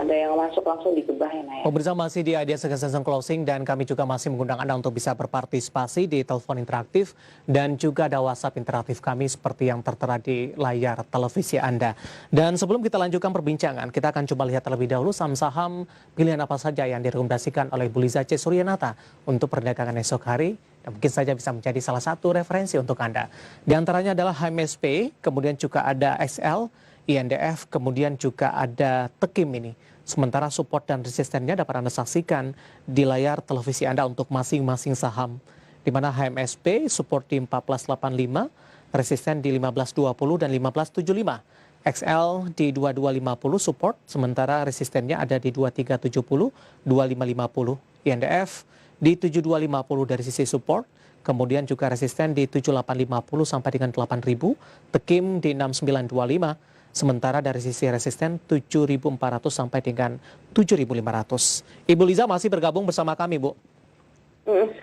ada yang masuk langsung digebah ya, Naya. Pemirsa masih di Idea Session Closing dan kami juga masih mengundang Anda untuk bisa berpartisipasi di telepon interaktif dan juga ada WhatsApp interaktif kami seperti yang tertera di layar televisi Anda. Dan sebelum kita lanjutkan perbincangan, kita akan coba lihat terlebih dahulu saham-saham pilihan apa saja yang direkomendasikan oleh Bu Liza C. Suryanata untuk perdagangan esok hari. Dan mungkin saja bisa menjadi salah satu referensi untuk Anda. Di antaranya adalah HMSP, kemudian juga ada XL, INDF, kemudian juga ada Tekim ini. Sementara support dan resistennya dapat Anda saksikan di layar televisi Anda untuk masing-masing saham. Di mana HMSP support di 1485, resisten di 1520 dan 1575. XL di 2250 support, sementara resistennya ada di 2370, 2550. INDF di 7250 dari sisi support, kemudian juga resisten di 7850 sampai dengan 8000, Tekim di 6925. Sementara dari sisi resisten 7.400 sampai dengan 7.500. Ibu Liza masih bergabung bersama kami, Bu.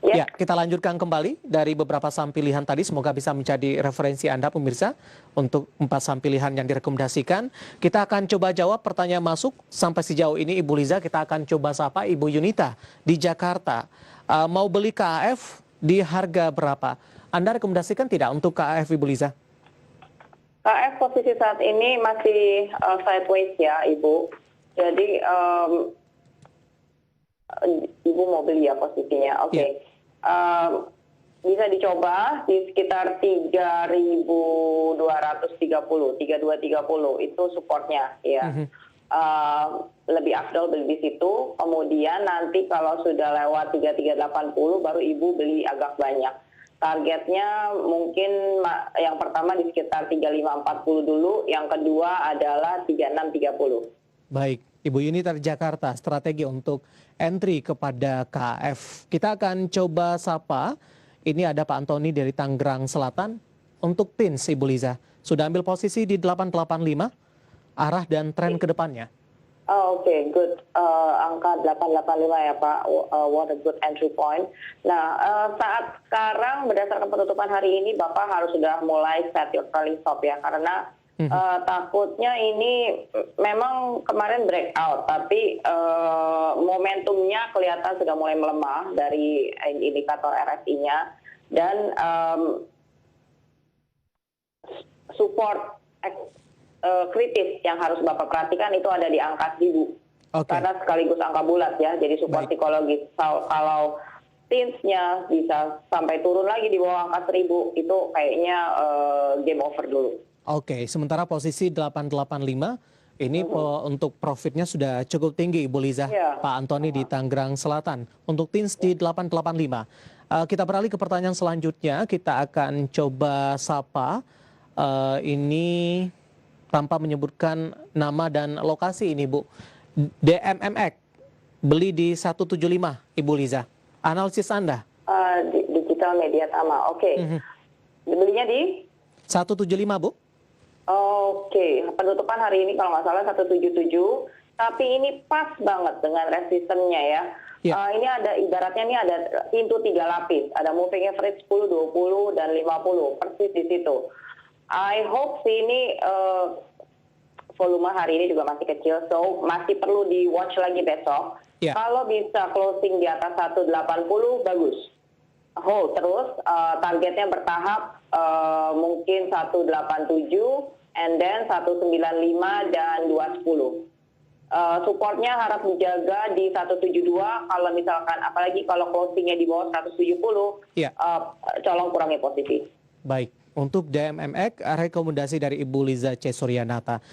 Ya, kita lanjutkan kembali dari beberapa saham pilihan tadi. Semoga bisa menjadi referensi Anda, pemirsa, untuk 4 saham pilihan yang direkomendasikan. Kita akan coba jawab pertanyaan masuk sampai sejauh ini, Ibu Liza. Kita akan coba sapa Ibu Yunita di Jakarta. Mau beli KAF di harga berapa? Anda rekomendasikan tidak untuk KAF, Ibu Liza? KF posisi saat ini masih sideways ya, Ibu. Jadi Ibu mau beli ya posisinya. Oke. Bisa dicoba di sekitar 3.230, 3.230 itu supportnya ya. Lebih afdol beli di situ. Kemudian nanti kalau sudah lewat 3.380 baru Ibu beli agak banyak. Targetnya mungkin yang pertama di sekitar 3540 dulu, yang kedua adalah 3630. Baik, Ibu Yunita dari Jakarta, strategi untuk entry kepada KF. Kita akan coba sapa, ini ada Pak Antoni dari Tangerang Selatan. Untuk TINS, Ibu Liza, sudah ambil posisi di 885, arah dan tren ke depannya. Oke, good. Angka 885 ya Pak, what a good entry point. Nah, saat sekarang berdasarkan penutupan hari ini, Bapak harus sudah mulai set your trailing stop ya, karena takutnya ini memang kemarin breakout, tapi momentumnya kelihatan sudah mulai melemah dari indikator RSI-nya, dan support kritis yang harus Bapak perhatikan itu ada di angka 1000. Karena sekaligus angka bulat ya, jadi support psikologis. Kalau TINS-nya bisa sampai turun lagi di bawah angka 1000, itu kayaknya game over dulu. Oke, sementara posisi 885 ini untuk profitnya sudah cukup tinggi, Ibu Liza. Pak Antoni di Tangerang Selatan. Untuk TINS di 885. Kita beralih ke pertanyaan selanjutnya. Kita akan coba sapa ini tanpa menyebutkan nama dan lokasi ini, Bu. DMMX beli di 175, Ibu Liza. Analisis Anda? Digital Media Tama, oke. Belinya di? 175, Bu. Oke, penutupan hari ini kalau nggak salah 177, tapi ini pas banget dengan resistennya ya. Ini ada, ibaratnya ini ada pintu 3 lapis, ada moving average 10, 20, dan 50, persis di situ. I hope sih ini volume hari ini juga masih kecil, so masih perlu di watch lagi besok. Kalau bisa closing di atas 180, bagus. Hold terus, targetnya bertahap, mungkin 187, and then 195 dan 210. Supportnya harap dijaga di 172, kalau misalkan, apalagi kalau closingnya di bawah 170, colong kurangi posisi. Baik, untuk DMMX, rekomendasi dari Ibu Liza C. Suryanata.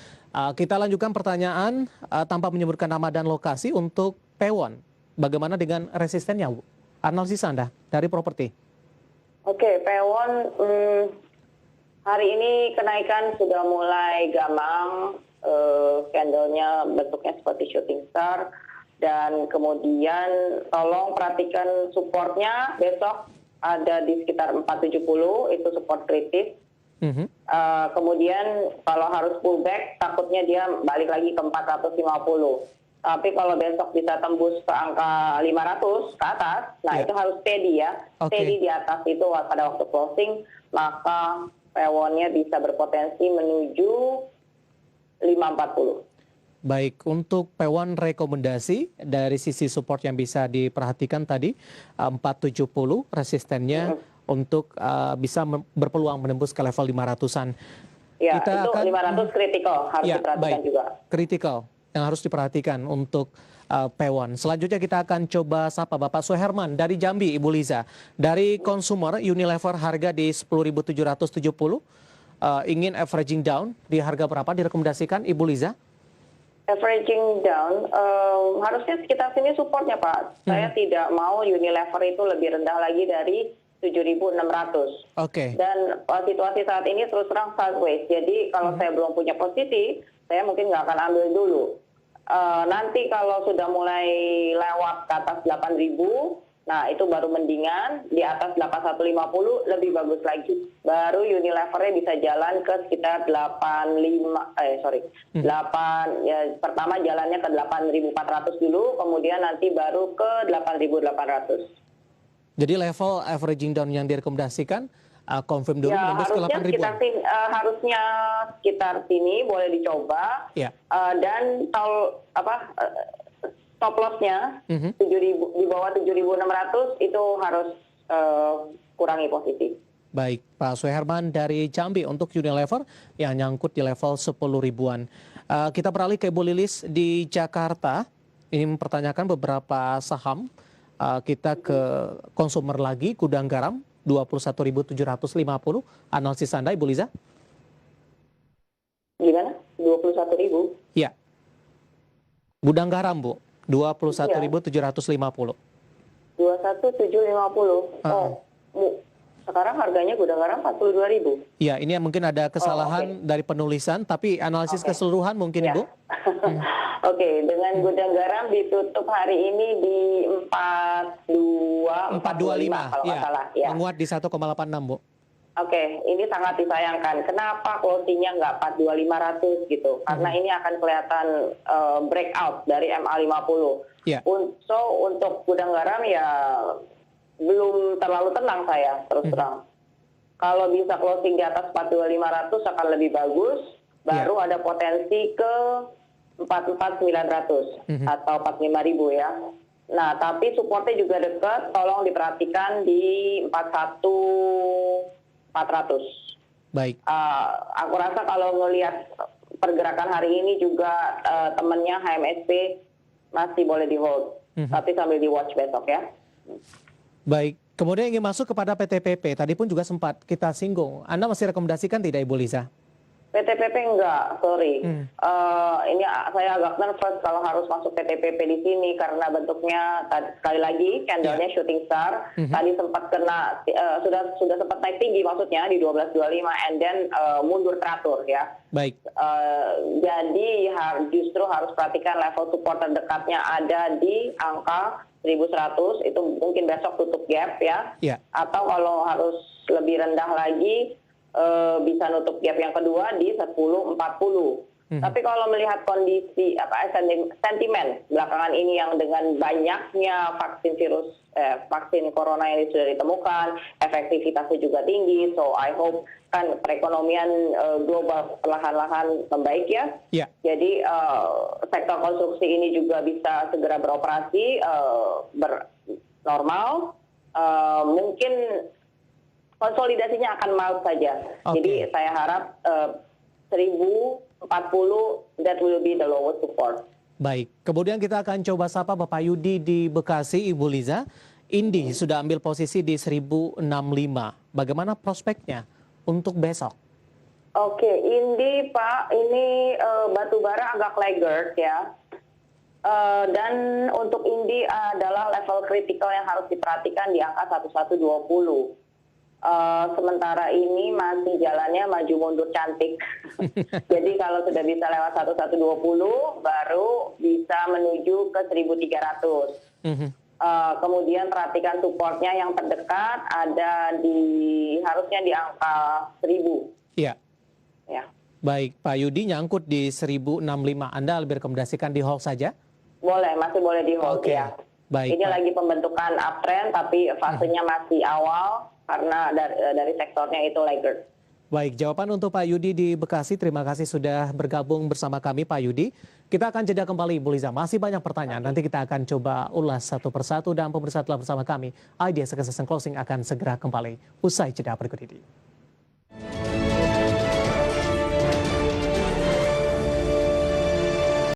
Kita lanjutkan pertanyaan tanpa menyebutkan nama dan lokasi untuk Pewon. Bagaimana dengan resistennya, Bu? Analisis Anda dari properti. Oke, Pewon hari ini kenaikan sudah mulai gamang, candlenya bentuknya seperti shooting star, dan kemudian tolong perhatikan supportnya besok ada di sekitar 470, itu support kritis. Kemudian kalau harus pullback, takutnya dia balik lagi ke 450. Tapi kalau besok bisa tembus ke angka 500 ke atas, nah itu harus steady ya. Steady di atas itu pada waktu closing, maka Pewonnya bisa berpotensi menuju 540. Baik, untuk P1 rekomendasi dari sisi support yang bisa diperhatikan tadi 470 resistennya untuk bisa berpeluang menembus ke level 500-an. Ya, Kita itu akan 500 kritikal harus ya, diperhatikan baik. juga. Kritikal yang harus diperhatikan untuk P1. Selanjutnya kita akan coba sapa Bapak Suherman dari Jambi, Ibu Liza. Dari consumer Unilever harga di 10.770, ingin averaging down di harga berapa direkomendasikan Ibu Liza? Averaging down, harusnya sekitar sini supportnya Pak. Saya tidak mau Unilever itu lebih rendah lagi dari 7.600. Oke. Dan situasi saat ini terus terang sideways. Jadi kalau saya belum punya posisi, saya mungkin nggak akan ambil dulu. Nanti kalau sudah mulai lewat ke atas 8.000, nah itu baru mendingan. Di atas 8150 lebih bagus lagi. Baru Unilevernya bisa jalan ke sekitar 8, ya pertama jalannya ke 8.400 dulu, kemudian nanti baru ke 8.800. Jadi level averaging down yang direkomendasikan confirm dulu Ya, menembus ke 8.000-an. harusnya sekitar sini boleh dicoba. Ya. Dan stop loss-nya 7.000, di bawah 7.600 itu harus kurangi posisi. Baik, Pak Suherman dari Jambi untuk Unilever yang nyangkut di level 10 ribuan. Kita beralih ke Ibu Lilis di Jakarta. Ini mempertanyakan beberapa saham. Kita ke konsumer lagi, Gudang Garam 21.750. Analisis Anda, Ibu Liza? Gimana? 21.000? Iya. Gudang Garam, Bu. 21.750. 21.750. Sekarang harganya Gudang Garam 42.000. Iya, ini mungkin ada kesalahan dari penulisan, tapi analisis keseluruhan mungkin, Ibu? Oke, dengan Gudang Garam ditutup hari ini di 425 kalau nggak salah. Ya. Menguat di 1,86, Bu. Oke, ini sangat disayangkan. Kenapa closing-nya nggak 42500 gitu? Karena ini akan kelihatan breakout dari MA50. Ya. So, untuk Gudang Garam ya belum terlalu tenang saya, terus terang. Kalau bisa closing di atas 42500 akan lebih bagus. Baru ada potensi ke 44900 atau 45000 ya. Nah, tapi supportnya juga dekat, tolong diperhatikan di 41400. Baik. Aku rasa kalau ngelihat pergerakan hari ini juga temannya HMSP masih boleh di hold, tapi sambil di watch besok ya. Baik. Kemudian ingin masuk kepada PTPP, tadi pun juga sempat kita singgung. Anda masih rekomendasikan tidak, Ibu Liza? PTPP enggak, sorry. Ini saya agak nervous kalau harus masuk PTPP di sini karena bentuknya sekali lagi candlenya shooting star. Tadi sempat kena sudah sempat naik tinggi maksudnya di 1225 and then mundur teratur ya. Baik. Jadi justru harus perhatikan level support terdekatnya ada di angka 1100, itu mungkin besok tutup gap ya. Atau kalau harus lebih rendah lagi bisa nutup gap yang kedua di 1040. Tapi kalau melihat kondisi sentimen belakangan ini yang dengan banyaknya vaksin corona yang sudah ditemukan, efektivitasnya juga tinggi, so I hope kan perekonomian global perlahan-lahan membaik ya. Jadi sektor konstruksi ini juga bisa segera beroperasi normal. Mungkin konsolidasinya akan mild saja. Jadi saya harap 1040 that will be the lowest support. Baik. Kemudian kita akan coba sapa Bapak Yudi di Bekasi, Ibu Liza. Indi sudah ambil posisi di 1065. Bagaimana prospeknya untuk besok? Oke, Indi Pak, ini batubara agak laggard ya. Dan untuk Indi adalah level kritikal yang harus diperhatikan di angka 1120. Sementara ini masih jalannya maju mundur cantik. Jadi kalau sudah bisa lewat 1120 baru bisa menuju ke 1300. Kemudian perhatikan supportnya yang terdekat ada harusnya di angka 1000. Iya. Ya. Baik, Pak Yudi nyangkut di 1065. Anda lebih rekomendasikan di hold saja? Boleh, masih boleh di hold ya. Baik, ini lagi pembentukan uptrend tapi fasenya masih awal karena dari sektornya itu laggard. Baik, jawaban untuk Pak Yudi di Bekasi. Terima kasih sudah bergabung bersama kami, Pak Yudi. Kita akan jeda kembali, Bu Liza. Masih banyak pertanyaan. Nanti kita akan coba ulas satu persatu dan pemirsa telah bersama kami. IDS Succession Closing akan segera kembali usai jeda berikut ini.